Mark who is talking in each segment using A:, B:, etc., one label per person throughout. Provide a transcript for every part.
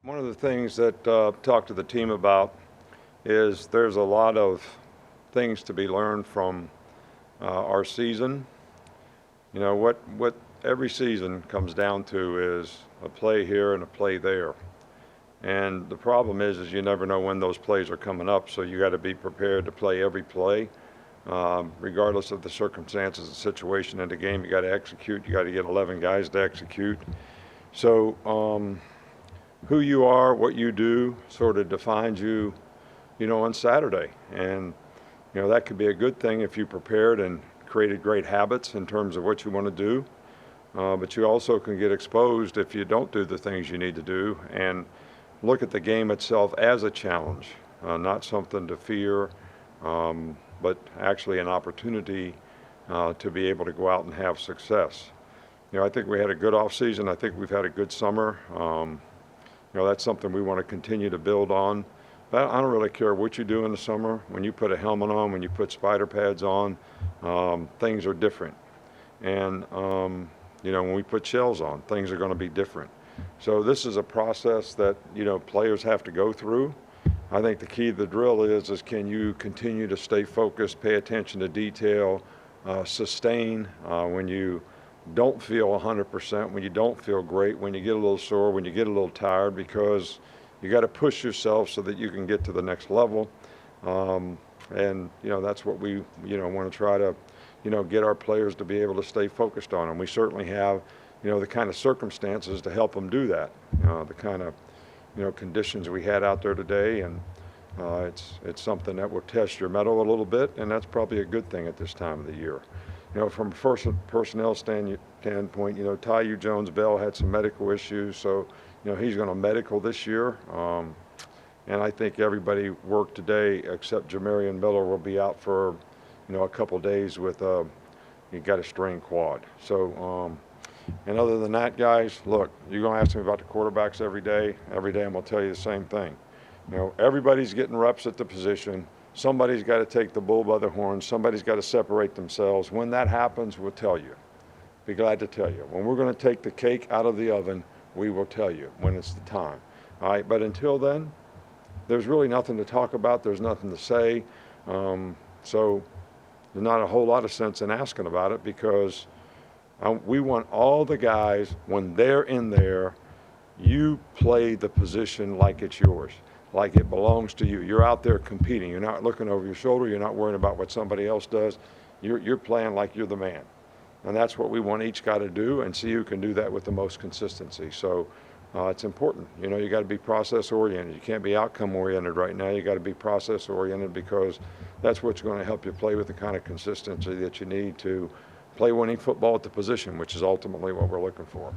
A: One of the things that talked to the team about is there's a lot of things to be learned from our season. You know, what every season comes down to is a play here and a play there. And the problem is you never know when those plays are coming up, so you got to be prepared to play every play, regardless of the circumstances and situation in the game. You got to execute. You got to get 11 guys to execute. So who you are, what you do, sort of defines you, on Saturday. And, that could be a good thing if you prepared and created great habits in terms of what you want to do. But you also can get exposed if you don't do the things you need to do and look at the game itself as a challenge, not something to fear, but actually an opportunity to be able to go out and have success. I think we had a good off season. I think we've had a good summer. That's something we want to continue to build on. But I don't really care what you do in the summer. When you put a helmet on, when you put spider pads on, things are different. And, when we put shells on, things are going to be different. So this is a process that, players have to go through. I think the key to the drill is can you continue to stay focused, pay attention to detail, sustain when you don't feel 100%, when you don't feel great, when you get a little sore, when you get a little tired, because you got to push yourself so that you can get to the next level. And that's what we want to try to get our players to be able to stay focused on. And we certainly have the kind of circumstances to help them do that. The kind of conditions we had out there today, and it's something that will test your mettle a little bit, and that's probably a good thing at this time of the year. From a personnel standpoint, Tyu Jones-Bell had some medical issues, so he's going to medical this year. And I think everybody worked today except Jamarian Miller will be out for a couple of days with he got a strained quad. So and other than that, guys, look, you're going to ask me about the quarterbacks every day. Every day I'm going to tell you the same thing. Everybody's getting reps at the position. Somebody's got to take the bull by the horns. Somebody's got to separate themselves. When that happens, we'll tell you. Be glad to tell you. When we're going to take the cake out of the oven, we will tell you when it's the time. All right, but until then, there's really nothing to talk about. There's nothing to say. So there's not a whole lot of sense in asking about it, because we want all the guys, when they're in there, you play the position like it's yours, like it belongs to you. You're out there competing. You're not looking over your shoulder. You're not worrying about what somebody else does. You're playing like you're the man. And that's what we want each guy to do, and see who can do that with the most consistency. So it's important. You got to be process oriented. You can't be outcome oriented right now. You got to be process oriented, because that's what's going to help you play with the kind of consistency that you need to play winning football at the position, which is ultimately what we're looking for.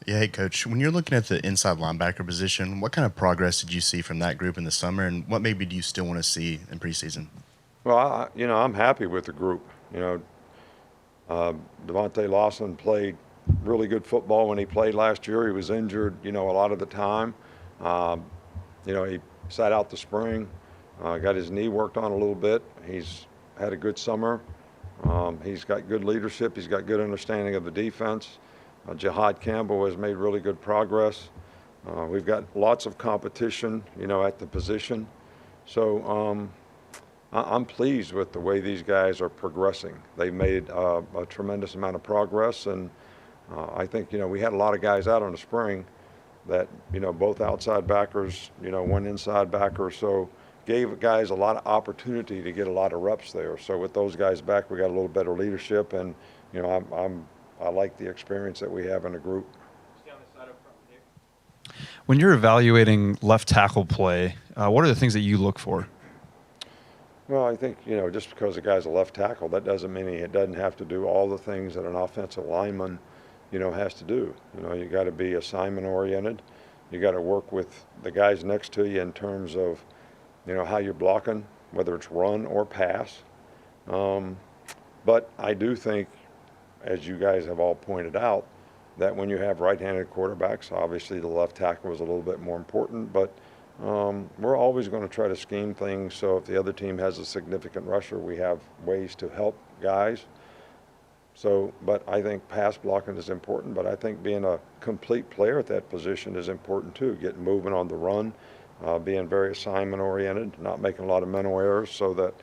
B: Yeah, hey, Coach, when you're looking at the inside linebacker position, what kind of progress did you see from that group in the summer, and what maybe do you still want to see in preseason?
A: Well, I'm happy with the group. Devontae Lawson played really good football when he played last year. He was injured, a lot of the time. He sat out the spring, got his knee worked on a little bit. He's had a good summer. He's got good leadership. He's got good understanding of the defense. Jihad Campbell has made really good progress. We've got lots of competition, at the position. So I'm pleased with the way these guys are progressing. They made a tremendous amount of progress, and I think, we had a lot of guys out in the spring that, both outside backers, one inside backer, so gave guys a lot of opportunity to get a lot of reps there. So with those guys back, we got a little better leadership, and, I like the experience that we have in the group.
C: When you're evaluating left tackle play, what are the things that you look for?
A: Well, I think, just because a guy's a left tackle, that doesn't mean he doesn't have to do all the things that an offensive lineman, has to do. You got to be assignment oriented. You got to work with the guys next to you in terms of, how you're blocking, whether it's run or pass. But I do think, as you guys have all pointed out, that when you have right-handed quarterbacks, obviously the left tackle is a little bit more important, but we're always going to try to scheme things so if the other team has a significant rusher, we have ways to help guys. So, but I think pass blocking is important, but I think being a complete player at that position is important too. Getting moving on the run, being very assignment oriented, not making a lot of mental errors so that,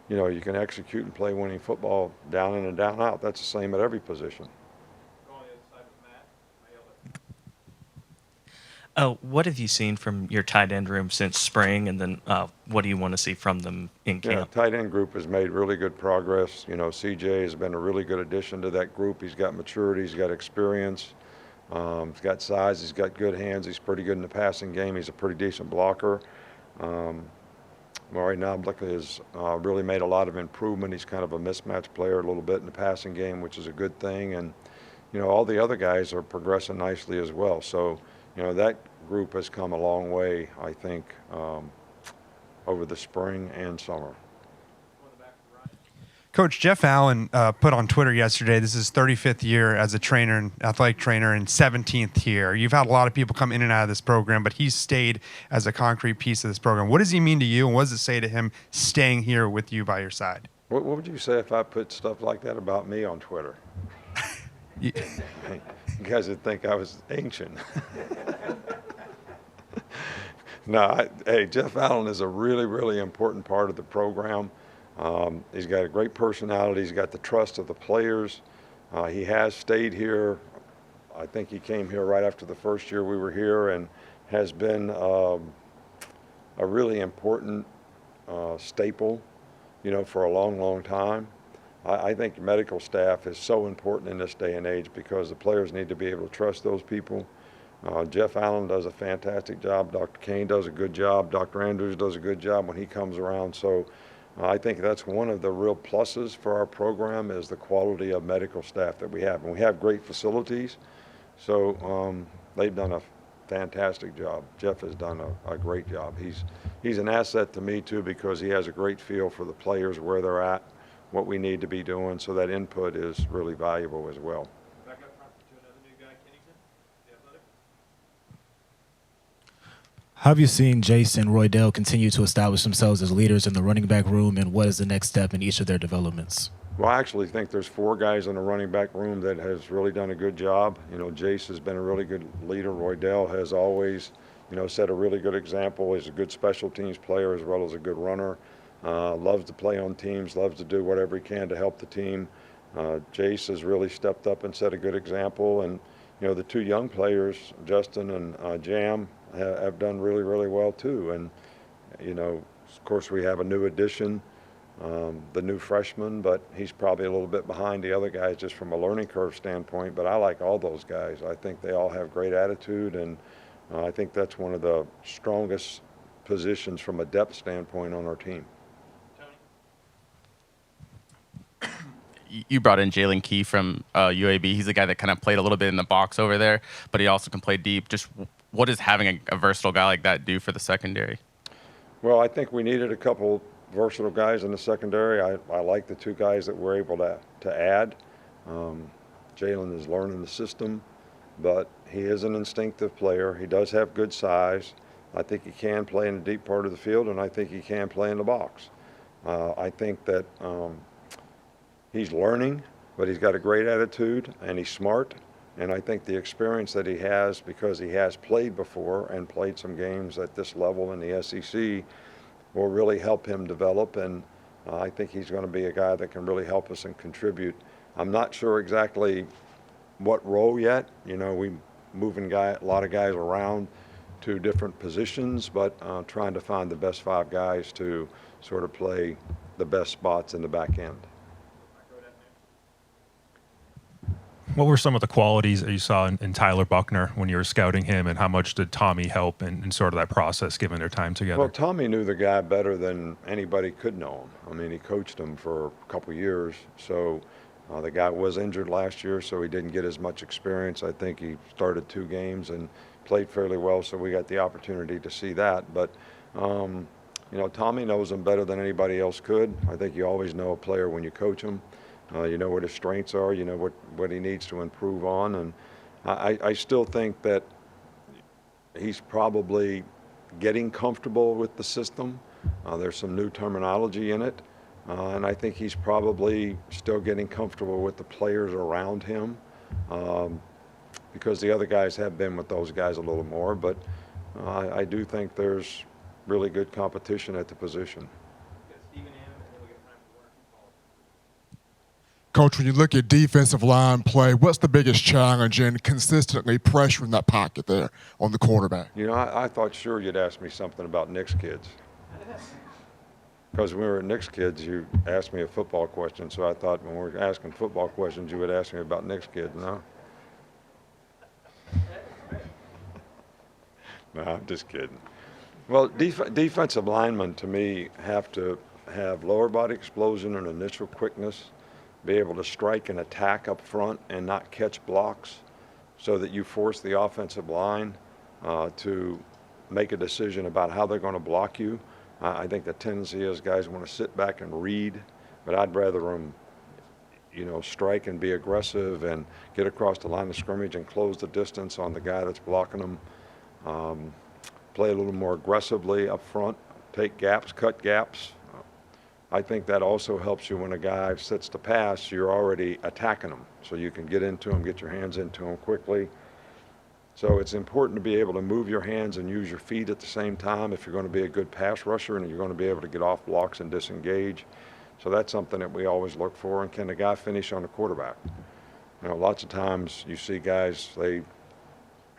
A: you can execute and play winning football down in and down out. That's the same at every position.
D: What have you seen from your tight end room since spring, and then what do you want to see from them in
A: Yeah,
D: camp?
A: tight end group has made really good progress. CJ has been a really good addition to that group. He's got maturity, he's got experience, he's got size, he's got good hands, he's pretty good in the passing game, he's a pretty decent blocker. Maury Knoblich has really made a lot of improvement. He's kind of a mismatch player a little bit in the passing game, which is a good thing. And, all the other guys are progressing nicely as well. So, that group has come a long way, I think, over the spring and summer.
E: Coach Jeff Allen put on Twitter yesterday, this is his 35th year as a trainer, and athletic trainer, and 17th here. You've had a lot of people come in and out of this program, but he's stayed as a concrete piece of this program. What does he mean to you, and what does it say to him staying here with you by your side?
A: What would you say if I put stuff like that about me on Twitter? You guys would think I was ancient. No, hey, Jeff Allen is a really, really important part of the program. He's got a great personality. He's got the trust of the players. He has stayed here. I think he came here right after the first year we were here, and has been a really important staple, for a long, long time. I think medical staff is so important in this day and age because the players need to be able to trust those people. Jeff Allen does a fantastic job. Dr. Kane does a good job. Dr. Andrews does a good job when he comes around. So I think that's one of the real pluses for our program is the quality of medical staff that we have. And we have great facilities. So they've done a fantastic job. Jeff has done a great job. He's an asset to me too because he has a great feel for the players, where they're at, what we need to be doing. So that input is really valuable as well.
F: How have you seen Jace and Roydell continue to establish themselves as leaders in the running back room, and what is the next step in each of their developments?
A: Well, I actually think there's 4 guys in the running back room that has really done a good job. Jace has been a really good leader. Roydell has always, set a really good example. He's a good special teams player as well as a good runner. Loves to play on teams, loves to do whatever he can to help the team. Jace has really stepped up and set a good example. And, the 2 young players, Justin and Jam, have done really, really well too. And, of course, we have a new addition, the new freshman, but he's probably a little bit behind the other guys just from a learning curve standpoint. But I like all those guys. I think they all have great attitude, and I think that's one of the strongest positions from a depth standpoint on our team.
G: You brought in Jalen Key from UAB. He's a guy that kind of played a little bit in the box over there, but he also can play deep. Just what does having a versatile guy like that do for the secondary?
A: Well, I think we needed a couple versatile guys in the secondary. I like the 2 guys that we're able to add. Jalen is learning the system, but he is an instinctive player. He does have good size. I think he can play in the deep part of the field, and I think he can play in the box. I think that he's learning, but he's got a great attitude, and he's smart. And I think the experience that he has, because he has played before and played some games at this level in the SEC, will really help him develop. And I think he's going to be a guy that can really help us and contribute. I'm not sure exactly what role yet. We moving a lot of guys around to different positions, but trying to find the best 5 guys to sort of play the best spots in the back end.
H: What were some of the qualities that you saw in Tyler Buckner when you were scouting him, and how much did Tommy help in sort of that process given their time together?
A: Well, Tommy knew the guy better than anybody could know him. I mean, he coached him for a couple years. So the guy was injured last year, so he didn't get as much experience. I think he started 2 games and played fairly well, so we got the opportunity to see that. But, Tommy knows him better than anybody else could. I think you always know a player when you coach him. You know what his strengths are, you know what he needs to improve on. And I still think that he's probably getting comfortable with the system. There's some new terminology in it. And I think he's probably still getting comfortable with the players around him, because the other guys have been with those guys a little more. But I do think there's really good competition at the position.
I: Coach, when you look at defensive line play, what's the biggest challenge in consistently pressuring that pocket there on the quarterback?
A: You know, I thought sure you'd ask me something about Nick's kids. Because when we were at Nick's kids, you asked me a football question, so I thought when we were asking football questions, you would ask me about Nick's kids. No? No, I'm just kidding. Well, defensive linemen, to me, have to have lower body explosion and initial quickness, be able to strike and attack up front and not catch blocks, so that you force the offensive line to make a decision about how they're going to block you. I think the tendency is guys want to sit back and read, but I'd rather them, you know, strike and be aggressive and get across the line of scrimmage and close the distance on the guy that's blocking them. Play a little more aggressively up front, take gaps, cut gaps. I think that also helps you when a guy sits to pass, you're already attacking them. So you can get into him, get your hands into him quickly. So it's important to be able to move your hands and use your feet at the same time if you're going to be a good pass rusher and you're going to be able to get off blocks and disengage. So that's something that we always look for. And can the guy finish on the quarterback? You know, lots of times you see guys, they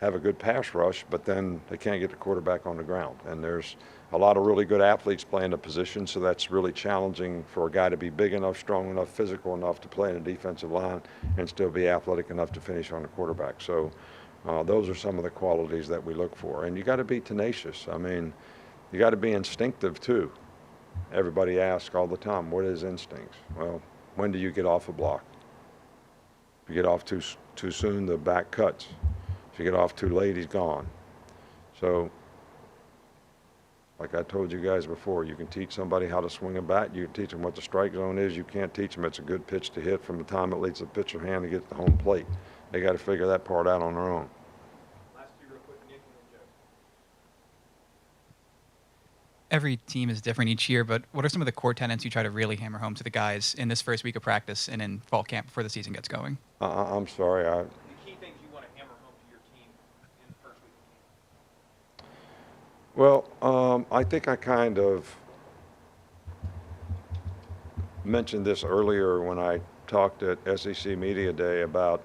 A: have a good pass rush, but then they can't get the quarterback on the ground. And there's a lot of really good athletes playing the position, so that's really challenging for a guy to be big enough, strong enough, physical enough to play in a defensive line and still be athletic enough to finish on the quarterback. So those are some of the qualities that we look for. And you got to be tenacious. I mean, you got to be instinctive too. Everybody asks all the time, what is instincts? Well, when do you get off a block? If you get off too soon, the back cuts. If you get off too late, he's gone. So, like I told you guys before, you can teach somebody how to swing a bat. You can teach them what the strike zone is. You can't teach them it's a good pitch to hit from the time it leaves the pitcher hand to get to the home plate. They got to figure that part out on their own.
J: Every team is different each year, but what are some of the core tenets you try to really hammer home to the guys in this first week of practice and in fall camp before the season gets going?
A: I'm sorry.
K: The key things you want to hammer home to your team in the first week of camp.
A: Well, I think I kind of mentioned this earlier when I talked at SEC Media Day about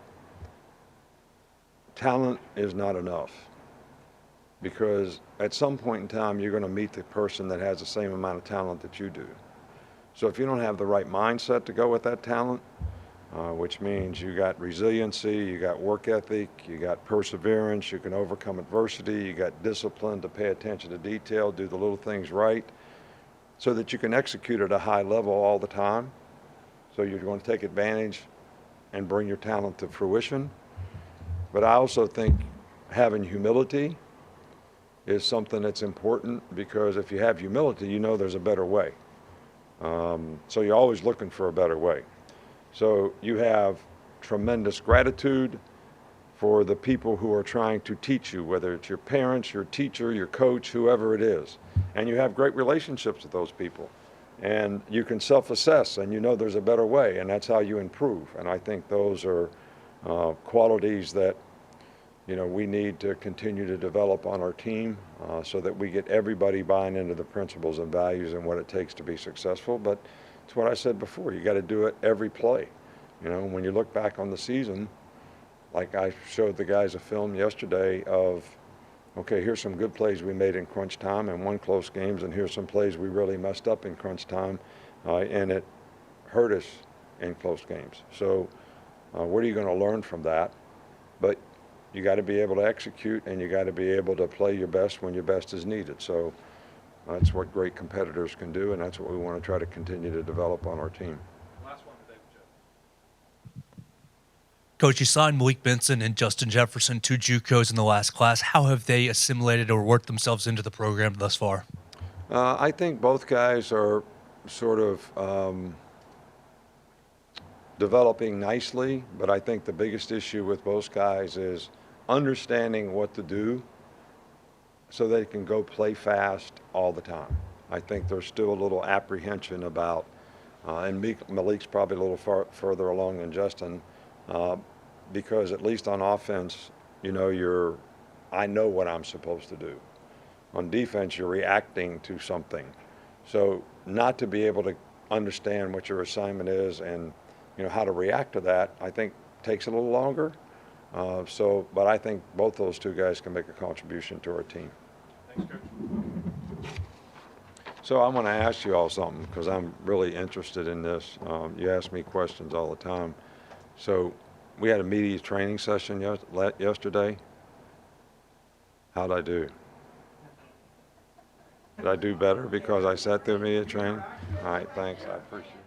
A: talent is not enough, because at some point in time you're going to meet the person that has the same amount of talent that you do. So if you don't have the right mindset to go with that talent, which means you got resiliency, you got work ethic, you got perseverance, you can overcome adversity, you got discipline to pay attention to detail, do the little things right, so that you can execute at a high level all the time. So you're going to take advantage and bring your talent to fruition. But I also think having humility is something that's important, because if you have humility, you know there's a better way. So you're always looking for a better way. So you have tremendous gratitude for the people who are trying to teach you, whether it's your parents, your teacher, your coach, whoever it is. And you have great relationships with those people. And you can self-assess, and you know there's a better way, and that's how you improve. And I think those are qualities that, you know, we need to continue to develop on our team, so that we get everybody buying into the principles and values and what it takes to be successful. But it's what I said before, you got to do it every play. You know, when you look back on the season, like I showed the guys a film yesterday of, okay, here's some good plays we made in crunch time and won close games, and here's some plays we really messed up in crunch time, and it hurt us in close games. So what are you going to learn from that? But you got to be able to execute, and you got to be able to play your best when your best is needed. So that's what great competitors can do, and that's what we want to try to continue to develop on our team.
K: Last one today, Joe.
L: Coach, you signed Malik Benson and Justin Jefferson, two JUCOs in the last class. How have they assimilated or worked themselves into the program thus far?
A: I think both guys are sort of developing nicely, but I think the biggest issue with both guys is understanding what to do so they can go play fast all the time. I think there's still a little apprehension about And Malik's probably a little further along than Justin, because at least on offense, you know, I know what I'm supposed to do. On defense, you're reacting to something. So not to be able to understand what your assignment is and, you know, how to react to that, I think takes a little longer. But I think both those two guys can make a contribution to our team.
K: Thanks, Coach.
A: So I want to ask you all something because I'm really interested in this. You ask me questions all the time. So we had a media training session yesterday. How'd I do? Did I do better because I sat through media training? All right, thanks. I appreciate it.